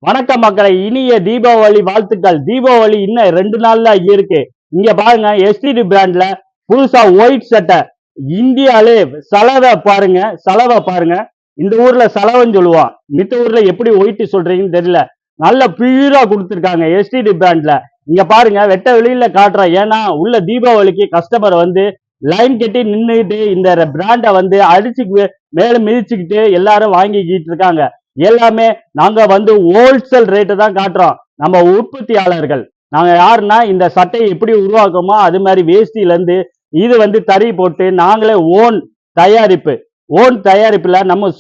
வணக்கம் மக்களை, இனிய தீபாவளி வாழ்த்துக்கள். தீபாவளி இன்னும் 2 நாள்ல இருக்கு. இங்க பாருங்க, எஸ்டிடி பிராண்ட்ல புதுசா ஒயிட் சட்டை. இந்தியாலே சலவை பாருங்க. இந்த ஊர்ல சலவைன்னு சொல்லுவான், மித்த ஊர்ல எப்படி ஒயிட் சொல்றீங்கன்னு தெரியல. நல்ல பியூரா கொடுத்துருக்காங்க எஸ்டிடி பிராண்ட்ல. இங்க பாருங்க, வெட்ட வெளியில காட்டுறேன். ஏன்னா உள்ள தீபாவளிக்கு கஸ்டமர் லைன் கட்டி நின்றுட்டு இந்த பிராண்டை அடிச்சு மேல மிதிச்சுக்கிட்டு எல்லாரும் வாங்கிக்கிட்டு இருக்காங்க. எல்லாமே நாங்க ஹோல்சேல் ரேட்டு தான் காட்டுறோம். நம்ம உற்பத்தியாளர்கள் நாங்க யாருன்னா, இந்த சட்டையை எப்படி உருவாக்குமோ அது மாதிரி வேஷ்டியில இருந்து இது தறி போட்டு நாங்களே ஓன் தயாரிப்புல நம்ம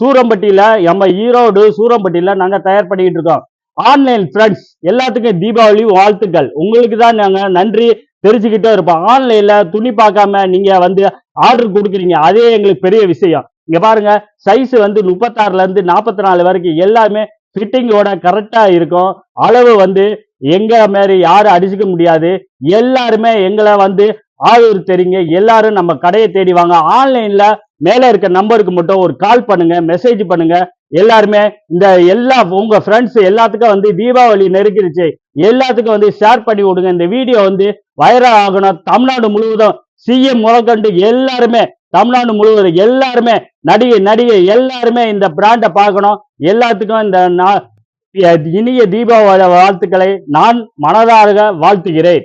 சூரம்பட்டியில நம்ம ஈரோடு சூரம்பட்டியில நாங்க தயார் பண்ணிட்டு இருக்கோம். ஆன்லைன் ஃப்ரெண்ட்ஸ் எல்லாத்துக்கும் தீபாவளி வாழ்த்துக்கள். உங்களுக்கு தான் நாங்க நன்றி தெரிஞ்சுக்கிட்டே இருப்போம். ஆன்லைன்ல துணி பார்க்காம நீங்க ஆர்டர் கொடுக்குறீங்க, அதே எங்களுக்கு பெரிய விஷயம். இங்க பாருங்க, சைஸ் 36ல இருந்து 44 வரைக்கும் எல்லாமே ஃபிட்டிங்கோட கரெக்டா இருக்கும். அளவு எங்க மாதிரி யாரும் அடிச்சுக்க முடியாது. எல்லாருமே எங்களை ஆதரவு தெரியுங்க. எல்லாரும் நம்ம கடையை தேடி வாங்க. ஆன்லைன்ல மேல இருக்க நம்பருக்கு மட்டும் ஒரு கால் பண்ணுங்க, மெசேஜ் பண்ணுங்க. எல்லாருமே உங்க ஃப்ரெண்ட்ஸ் எல்லாத்துக்கும் தீபாவளி நெருங்கிருச்சு, எல்லாத்துக்கும் ஷேர் பண்ணி விடுங்க. இந்த வீடியோ வைரல் ஆகணும். தமிழ்நாடு முழுவதும் சிஎம் முதற்கொண்டு எல்லாருமே, தமிழ்நாடு முழுவதும் எல்லாருமே, நடிகை எல்லாருமே இந்த பிராண்டை பார்க்கணும். எல்லாத்துக்கும் இந்த இனிய தீபாவளி வாழ்த்துக்களை நான் மனதார வாழ்த்துகிறேன்.